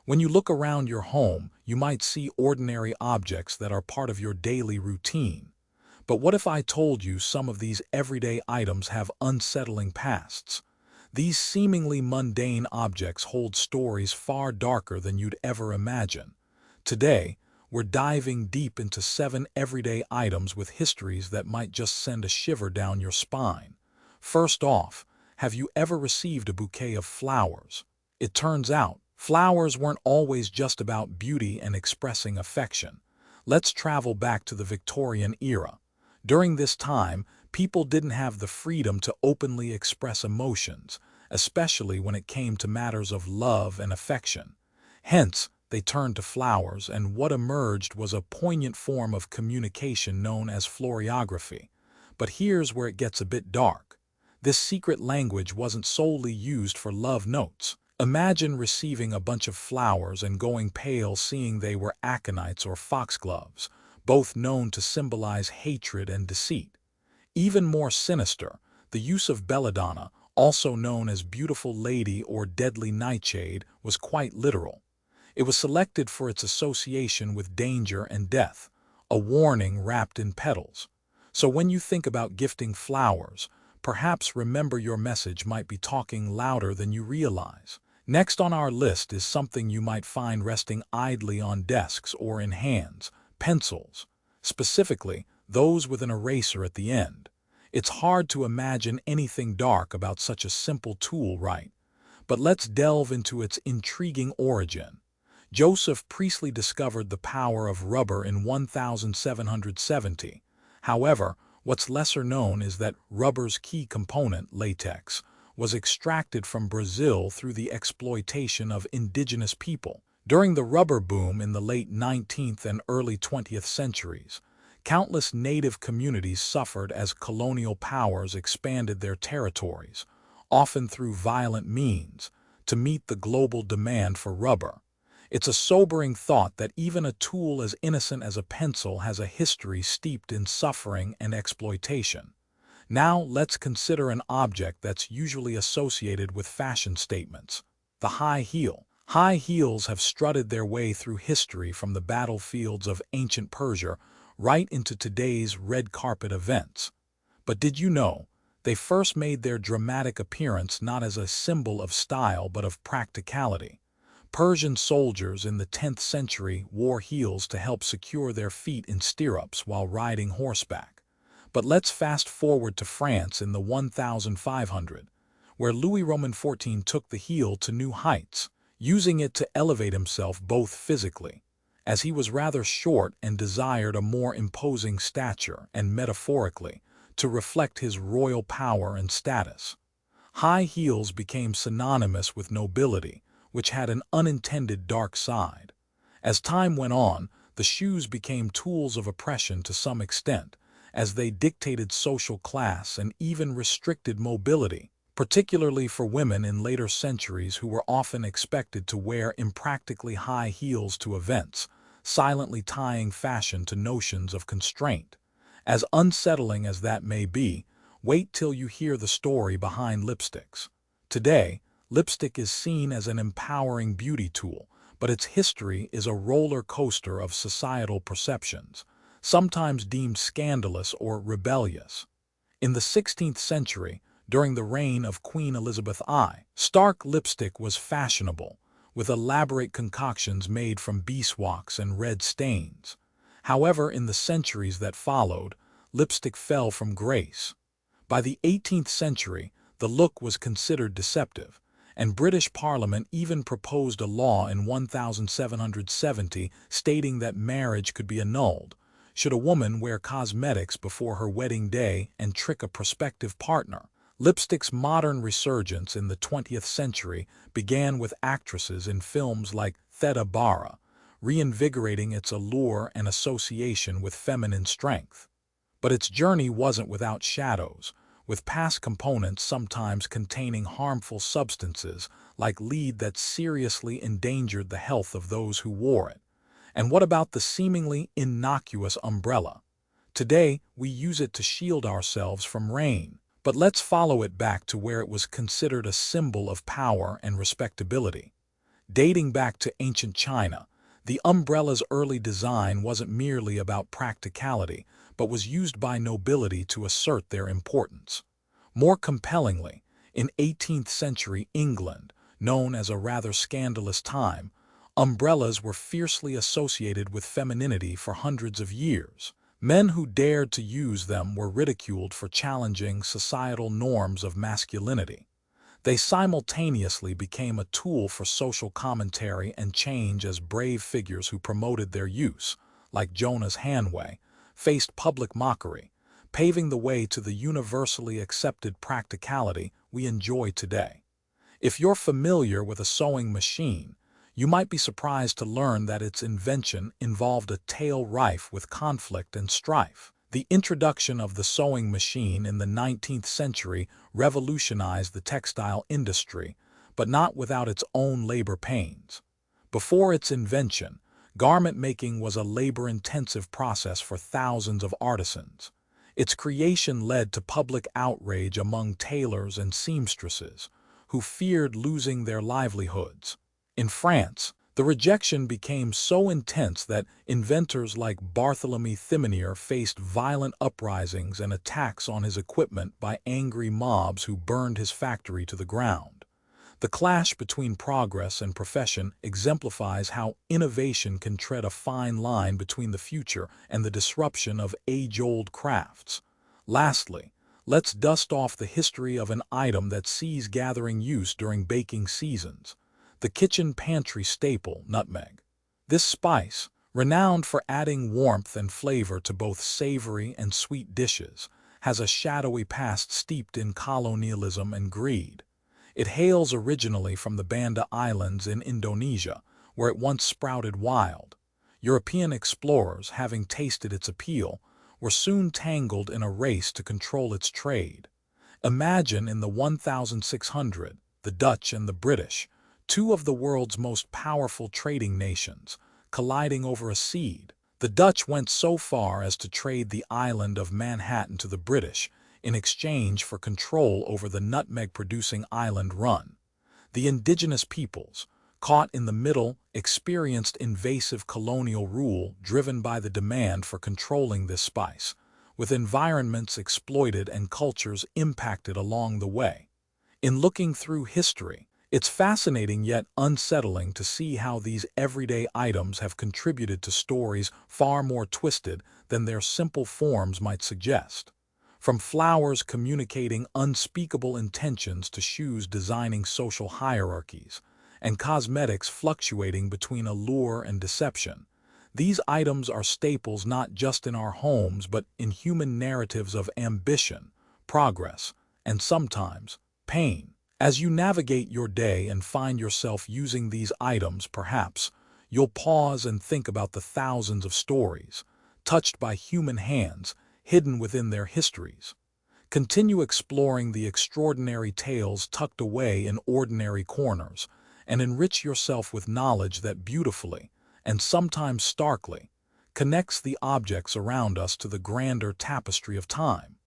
When you look around your home, you might see ordinary objects that are part of your daily routine. But what if I told you some of these everyday items have unsettling pasts? These seemingly mundane objects hold stories far darker than you'd ever imagine. Today, we're diving deep into 7 everyday items with histories that might just send a shiver down your spine. First off, have you ever received a bouquet of flowers? It turns out, flowers weren't always just about beauty and expressing affection. Let's travel back to the Victorian era. During this time, people didn't have the freedom to openly express emotions, especially when it came to matters of love and affection. Hence, they turned to flowers, and what emerged was a poignant form of communication known as floriography. But here's where it gets a bit dark. This secret language wasn't solely used for love notes. Imagine receiving a bunch of flowers and going pale seeing they were aconites or foxgloves, both known to symbolize hatred and deceit. Even more sinister, the use of belladonna, also known as beautiful lady or deadly nightshade, was quite literal. It was selected for its association with danger and death, a warning wrapped in petals. So when you think about gifting flowers, perhaps remember your message might be talking louder than you realize. Next on our list is something you might find resting idly on desks or in hands: pencils. Specifically, those with an eraser at the end. It's hard to imagine anything dark about such a simple tool, right? But let's delve into its intriguing origin. Joseph Priestley discovered the power of rubber in 1770. However, what's lesser known is that rubber's key component, latex, was extracted from Brazil through the exploitation of indigenous people. During the rubber boom in the late 19th and early 20th centuries, countless native communities suffered as colonial powers expanded their territories, often through violent means, to meet the global demand for rubber. It's a sobering thought that even a tool as innocent as a pencil has a history steeped in suffering and exploitation. Now let's consider an object that's usually associated with fashion statements: the high heel. High heels have strutted their way through history from the battlefields of ancient Persia right into today's red carpet events. But did you know, they first made their dramatic appearance not as a symbol of style but of practicality? Persian soldiers in the 10th century wore heels to help secure their feet in stirrups while riding horseback. But let's fast forward to France in the 1500, where Louis Roman XIV took the heel to new heights, using it to elevate himself both physically, as he was rather short and desired a more imposing stature, and metaphorically, to reflect his royal power and status. High heels became synonymous with nobility, which had an unintended dark side. As time went on, the shoes became tools of oppression to some extent, as they dictated social class and even restricted mobility, particularly for women in later centuries who were often expected to wear impractically high heels to events, silently tying fashion to notions of constraint. As unsettling as that may be, wait till you hear the story behind lipsticks. Today, lipstick is seen as an empowering beauty tool, but its history is a roller coaster of societal perceptions, sometimes deemed scandalous or rebellious. In the 16th century, during the reign of Queen Elizabeth I, stark lipstick was fashionable, with elaborate concoctions made from beeswax and red stains. However, in the centuries that followed, lipstick fell from grace. By the 18th century, the look was considered deceptive, and British Parliament even proposed a law in 1770 stating that marriage could be annulled should a woman wear cosmetics before her wedding day and trick a prospective partner. Lipstick's modern resurgence in the 20th century began with actresses in films like Theda Bara, reinvigorating its allure and association with feminine strength. But its journey wasn't without shadows, with past components sometimes containing harmful substances like lead that seriously endangered the health of those who wore it. And what about the seemingly innocuous umbrella? Today, we use it to shield ourselves from rain. But let's follow it back to where it was considered a symbol of power and respectability. Dating back to ancient China, the umbrella's early design wasn't merely about practicality, but was used by nobility to assert their importance. More compellingly, in 18th century England, known as a rather scandalous time, umbrellas were fiercely associated with femininity for hundreds of years. Men who dared to use them were ridiculed for challenging societal norms of masculinity. They simultaneously became a tool for social commentary and change as brave figures who promoted their use, like Jonas Hanway, faced public mockery, paving the way to the universally accepted practicality we enjoy today. If you're familiar with a sewing machine, you might be surprised to learn that its invention involved a tale rife with conflict and strife. The introduction of the sewing machine in the 19th century revolutionized the textile industry, but not without its own labor pains. Before its invention, garment making was a labor-intensive process for thousands of artisans. Its creation led to public outrage among tailors and seamstresses, who feared losing their livelihoods. In France, the rejection became so intense that inventors like Barthélemy Thimonier faced violent uprisings and attacks on his equipment by angry mobs who burned his factory to the ground. The clash between progress and profession exemplifies how innovation can tread a fine line between the future and the disruption of age-old crafts. Lastly, let's dust off the history of an item that sees gathering use during baking seasons: the kitchen pantry staple, nutmeg. This spice, renowned for adding warmth and flavor to both savory and sweet dishes, has a shadowy past steeped in colonialism and greed. It hails originally from the Banda Islands in Indonesia, where it once sprouted wild. European explorers, having tasted its appeal, were soon tangled in a race to control its trade. Imagine in the 1600, the Dutch and the British, two of the world's most powerful trading nations, colliding over a seed. The Dutch went so far as to trade the island of Manhattan to the British in exchange for control over the nutmeg-producing island Run. The indigenous peoples, caught in the middle, experienced invasive colonial rule driven by the demand for controlling this spice, with environments exploited and cultures impacted along the way. In looking through history, it's fascinating yet unsettling to see how these everyday items have contributed to stories far more twisted than their simple forms might suggest. From flowers communicating unspeakable intentions to shoes designing social hierarchies, and cosmetics fluctuating between allure and deception, these items are staples not just in our homes but in human narratives of ambition, progress, and sometimes pain. As you navigate your day and find yourself using these items, perhaps you'll pause and think about the thousands of stories, touched by human hands, hidden within their histories. Continue exploring the extraordinary tales tucked away in ordinary corners, and enrich yourself with knowledge that beautifully, and sometimes starkly, connects the objects around us to the grander tapestry of time.